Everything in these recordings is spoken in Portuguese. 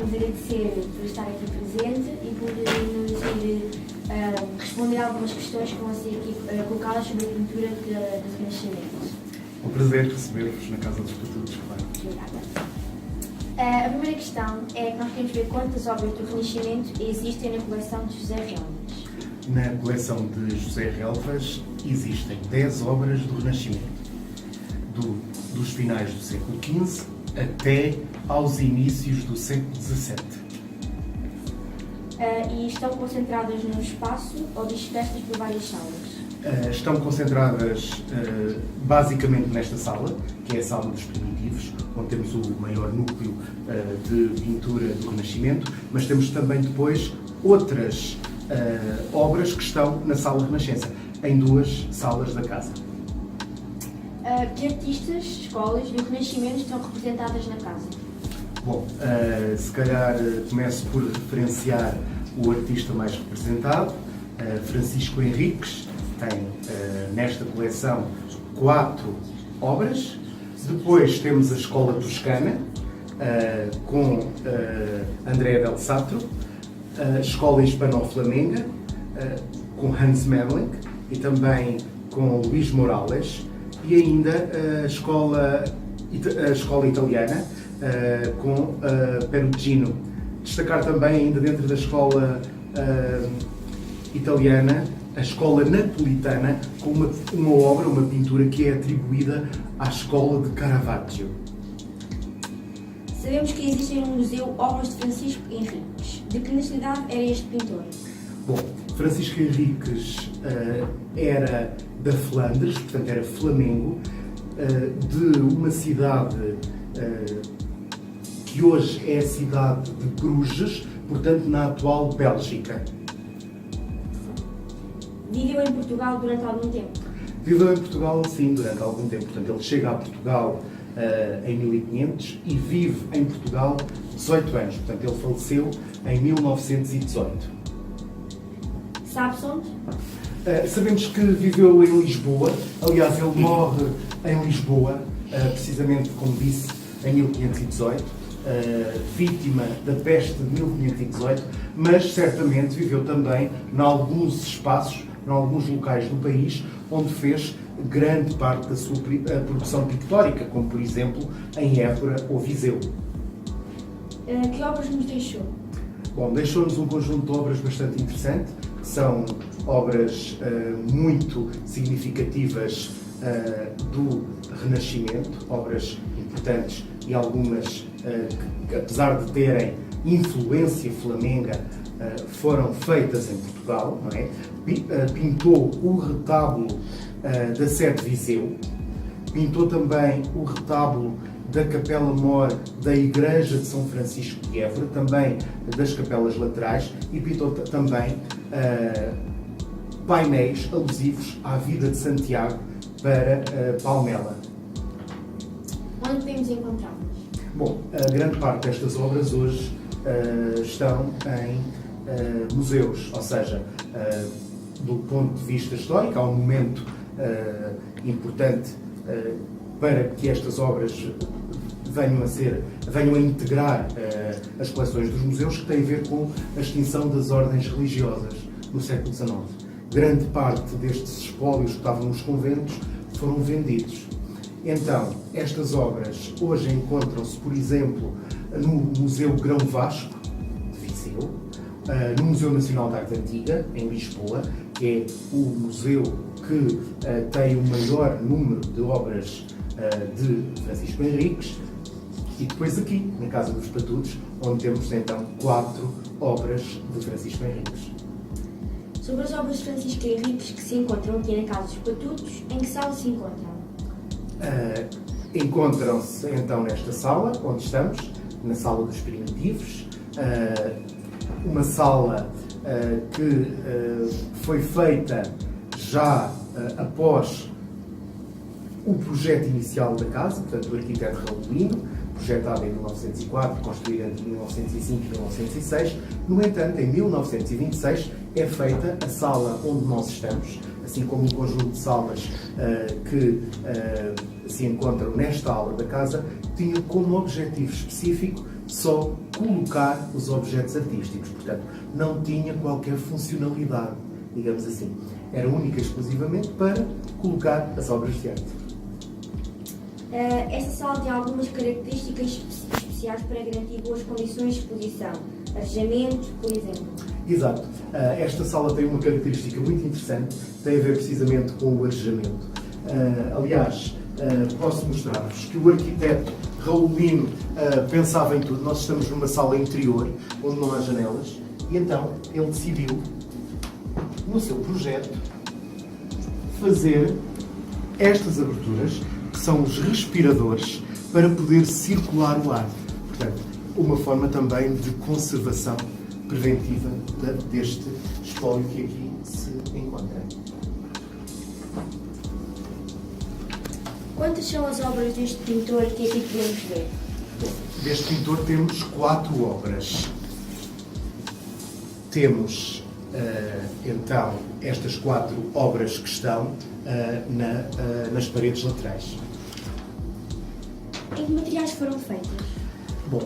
queremos agradecer por estar aqui presente e por nos ir responder a algumas questões que vão ser aqui colocadas sobre a pintura do Renascimento. É um prazer receber-vos na Casa dos Estatutos, claro. Obrigada. A primeira questão é que nós queremos ver quantas obras do Renascimento existem na coleção de José Relvas. Na coleção de José Relvas existem 10 obras do Renascimento, dos finais do século XV até aos inícios do século XVII. E estão concentradas num espaço ou dispersas por várias salas? Estão concentradas basicamente nesta sala, que é a Sala dos Primitivos, onde temos o maior núcleo de pintura do Renascimento, mas temos também depois outras obras que estão na Sala Renascença, em 2 salas da casa. Que artistas, escolas do Renascimento estão representadas na casa? Bom, se calhar começo por referenciar o artista mais representado, Francisco Henriques. Tem nesta coleção 4 obras. Depois temos a Escola Toscana, com André del Sátro, a Escola Hispano-Flamenga, com Hans Memling e também com Luís Morales, e ainda a Escola Italiana, com Perugino. Destacar também, ainda dentro da Escola Italiana, a Escola Napolitana, com uma obra, uma pintura que é atribuída à Escola de Caravaggio. Sabemos que existe no museu obras de Francisco Henriques. De que nacionalidade era este pintor? Bom, Francisco Henriques era da Flandres, portanto era flamengo, de uma cidade que hoje é a cidade de Bruges, portanto na atual Bélgica. Viveu em Portugal durante algum tempo? Viveu em Portugal, sim, durante algum tempo. Portanto, ele chega a Portugal em 1500 e vive em Portugal 18 anos. Portanto, ele faleceu em 1918. Sabe-se onde? Sabemos que viveu em Lisboa. Aliás, ele morre em Lisboa, precisamente, como disse, em 1518, vítima da peste de 1518, mas certamente viveu também em alguns espaços, em alguns locais do país, onde fez grande parte da sua produção pictórica, como por exemplo em Évora ou Viseu. Que obras nos deixou? Bom, deixou-nos um conjunto de obras bastante interessante, que são obras muito significativas do Renascimento, obras importantes e algumas que, apesar de terem influência flamenga, foram feitas em Portugal, não é? Pintou o retábulo da Sé de Viseu, pintou também o retábulo da Capela-Mor da Igreja de São Francisco de Évora, também das capelas laterais, e pintou também painéis alusivos à vida de Santiago para Palmela. Onde podemos encontrá-las? Bom, a grande parte destas obras hoje estão em museus, ou seja, do ponto de vista histórico, há um momento importante para que estas obras venham a integrar as coleções dos museus, que tem a ver com a extinção das ordens religiosas no século XIX. Grande parte destes espólios que estavam nos conventos foram vendidos. Então, estas obras hoje encontram-se, por exemplo, no Museu Grão Vasco, de Viseu, no Museu Nacional da Arte Antiga, em Lisboa, que é o museu que tem o maior número de obras de Francisco Henriques, e depois aqui, na Casa dos Estatutos, onde temos então 4 obras de Francisco Henriques. Sobre as obras de Francisco Henriques que se encontram aqui na Casa dos Estatutos, em que sala se encontram? Encontram-se então nesta sala, onde estamos, na Sala dos Primitivos, uma sala que foi feita já após o projeto inicial da casa, portanto, do arquiteto Raulino, projetado em 1904, construído entre 1905 e 1906. No entanto, em 1926 é feita a sala onde nós estamos, assim como um conjunto de salas que se encontram nesta ala da casa, tinha como objetivo específico só colocar os objetos artísticos. Portanto, não tinha qualquer funcionalidade, digamos assim. Era única e exclusivamente para colocar as obras de arte. Esta sala tem algumas características especiais para garantir boas condições de exposição. Arejamento, por exemplo. Exato. Esta sala tem uma característica muito interessante, tem a ver precisamente com o arejamento. Aliás, posso mostrar-vos que o arquiteto Raulino pensava em tudo. Nós estamos numa sala interior, onde não há janelas, e então ele decidiu, no seu projeto, fazer estas aberturas, que são os respiradores, para poder circular o ar. Portanto, uma forma também de conservação preventiva deste espólio que aqui se encontra. Quantas são as obras deste pintor que aqui podemos ver? Deste pintor temos 4 obras. Temos, então, estas 4 obras que estão nas paredes laterais. Em que materiais foram feitas? Bom,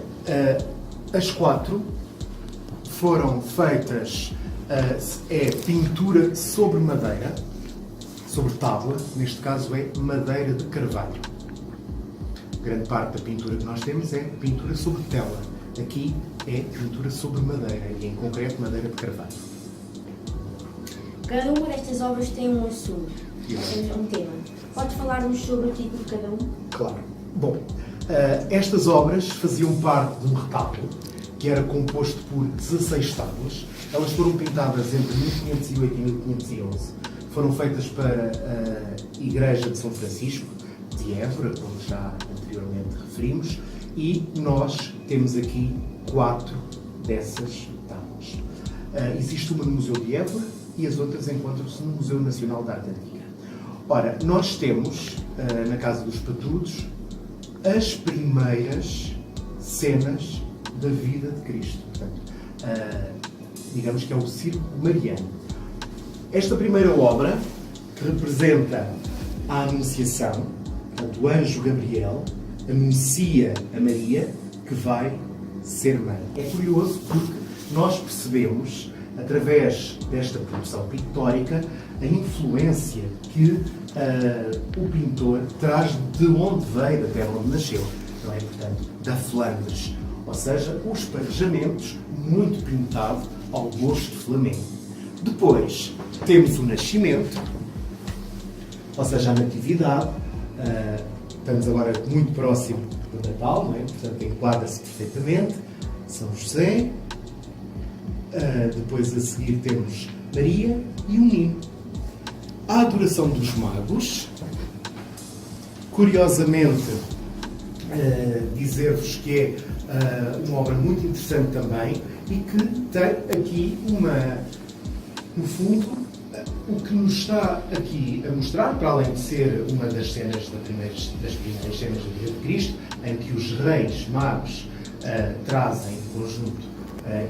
as 4 foram feitas, é pintura sobre madeira, sobre tábua, neste caso é madeira de carvalho. Grande parte da pintura que nós temos é pintura sobre tela. Aqui é pintura sobre madeira, e em concreto madeira de carvalho. Cada uma destas obras tem um assunto, um tema. Pode falar-nos sobre o título de cada um? Claro. Bom, estas obras faziam parte de um retábulo que era composto por 16 tábuas. Elas foram pintadas entre 1508 e 1511. Foram feitas para a Igreja de São Francisco de Évora, como já anteriormente referimos, e nós temos aqui 4 dessas tábuas. Existe uma no Museu de Évora e as outras encontram-se no Museu Nacional de Arte Antiga. Ora, nós temos, na Casa dos Patrudos, as primeiras cenas da vida de Cristo. Portanto, digamos que é o Círculo Mariano. Esta primeira obra, que representa a Anunciação, portanto, o anjo Gabriel anuncia a Maria que vai ser mãe. É curioso porque nós percebemos, através desta produção pictórica, a influência que o pintor traz de onde veio, da terra onde nasceu, não é? Portanto, da Flandres. Ou seja, os esparejamentos muito pintado ao gosto flamengo. Depois, temos o nascimento, ou seja, a natividade. Estamos agora muito próximo do Natal, não é? Portanto, enquadra-se perfeitamente. São José. Depois, a seguir, temos Maria e o Ninho. A adoração dos magos. Curiosamente, dizer-vos que é uma obra muito interessante também e que tem aqui no fundo, o que nos está aqui a mostrar, para além de ser uma das cenas das primeiras cenas da vida de Cristo, em que os reis magos trazem em conjunto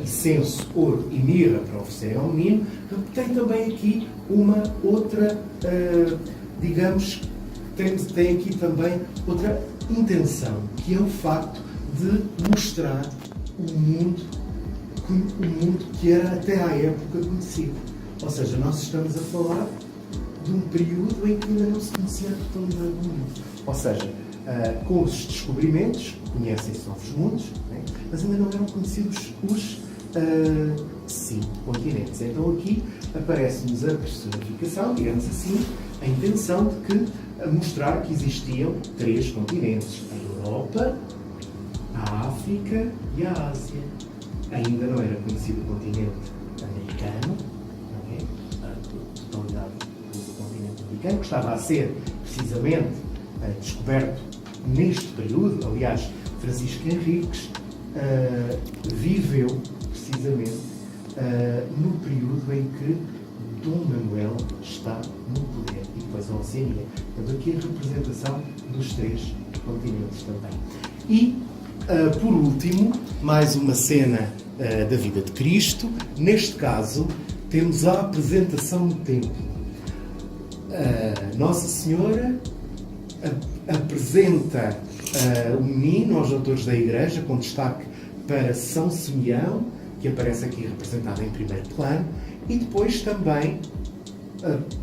incenso, ouro e mirra para oferecerem ao menino, tem também aqui uma outra, digamos, tem aqui também outra intenção, que é o facto de mostrar o mundo que era até à época conhecido. Ou seja, nós estamos a falar de um período em que ainda não se conhecia a totalidade do mundo. Ou seja, com os descobrimentos, conhecem-se novos mundos, né? Mas ainda não eram conhecidos os 5 continentes. Então aqui aparece-nos a personificação, digamos assim, a intenção de que mostrar que existiam 3 continentes: a Europa, a África e a Ásia. Ainda não era conhecido o continente americano, não é? A totalidade do continente americano, que estava a ser precisamente descoberto neste período. Aliás, Francisco Henriques viveu precisamente no período em que Dom Manuel está no poder, e depois a Oceania. Portanto, aqui a representação dos 3 continentes também. E, por último, mais uma cena da vida de Cristo. Neste caso, temos a apresentação no templo. Nossa Senhora apresenta o menino aos doutores da Igreja, com destaque para São Simeão, que aparece aqui representada em primeiro plano, e depois também,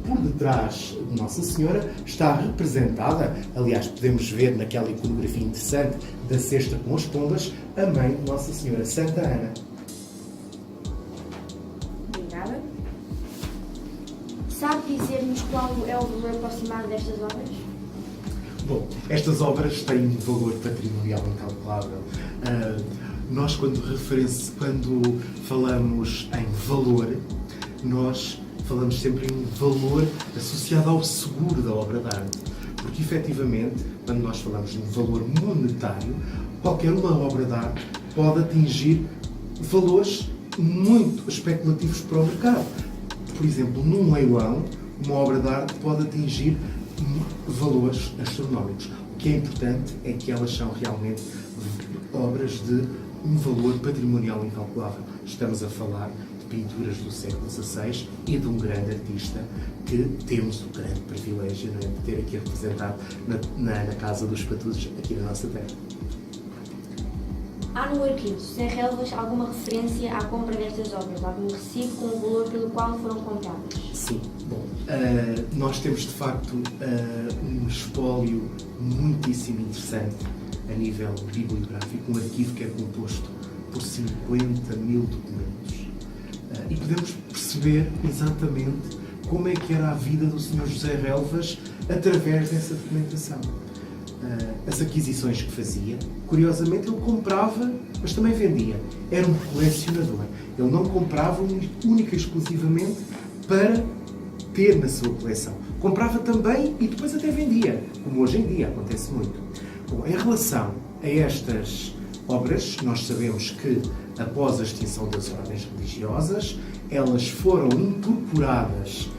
por detrás de Nossa Senhora, está representada, aliás, podemos ver naquela iconografia interessante da cesta com as pombas, a mãe de Nossa Senhora, Santa Ana. Obrigada. Sabe dizer-nos qual é o valor aproximado destas obras? Bom, estas obras têm um valor patrimonial incalculável. Nós, quando falamos em valor, nós falamos sempre em um valor associado ao seguro da obra de arte. Porque, efetivamente, quando nós falamos de um valor monetário, qualquer uma obra de arte pode atingir valores muito especulativos para o mercado. Por exemplo, num leilão, uma obra de arte pode atingir valores astronómicos. O que é importante é que elas são realmente obras de um valor patrimonial incalculável. Estamos a falar de pinturas do século XVI e de um grande artista que temos o grande privilégio, não é, de ter aqui representado na Casa dos Patusos, aqui na nossa terra. Há no arquivo José Relvas alguma referência à compra destas obras, algum recibo com o valor pelo qual foram compradas? Sim. Bom, nós temos de facto um espólio muitíssimo interessante a nível bibliográfico, um arquivo que é composto por 50 mil documentos. E podemos perceber exatamente como é que era a vida do Sr. José Relvas através dessa documentação. As aquisições que fazia, curiosamente ele comprava, mas também vendia. Era um colecionador. Ele não comprava única e exclusivamente para ter na sua coleção. Comprava também e depois até vendia, como hoje em dia acontece muito. Bom, em relação a estas obras, nós sabemos que após a extinção das ordens religiosas, elas foram incorporadas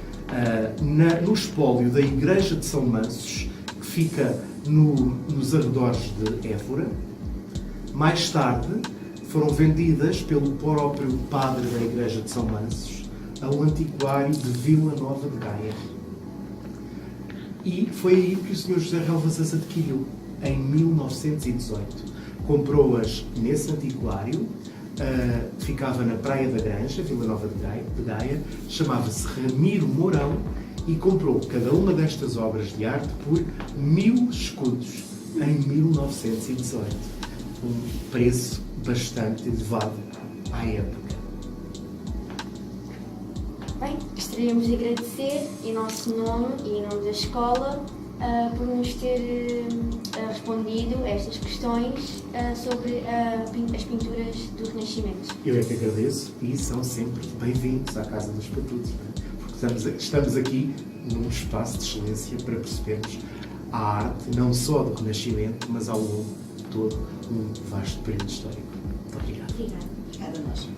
no espólio da Igreja de São Mansos, que fica nos arredores de Évora. Mais tarde, foram vendidas pelo próprio padre da Igreja de São Mansos ao antiquário de Vila Nova de Gaia. E foi aí que o Sr. José Relvas as adquiriu, em 1918. Comprou-as nesse antiquário, ficava na Praia da Granja, Vila Nova de Gaia, chamava-se Ramiro Mourão, e comprou cada uma destas obras de arte por 1000 escudos, em 1918. Um preço bastante elevado à época. Bem, gostaríamos de agradecer em nosso nome e em nome da escola por nos ter respondido a estas questões sobre as pinturas do Renascimento. Eu é que agradeço e são sempre bem-vindos à Casa dos Patusos, porque estamos aqui num espaço de excelência para percebermos a arte, não só do Renascimento, mas ao longo de todo um vasto período histórico. Muito obrigado. Obrigada. Obrigada a nós.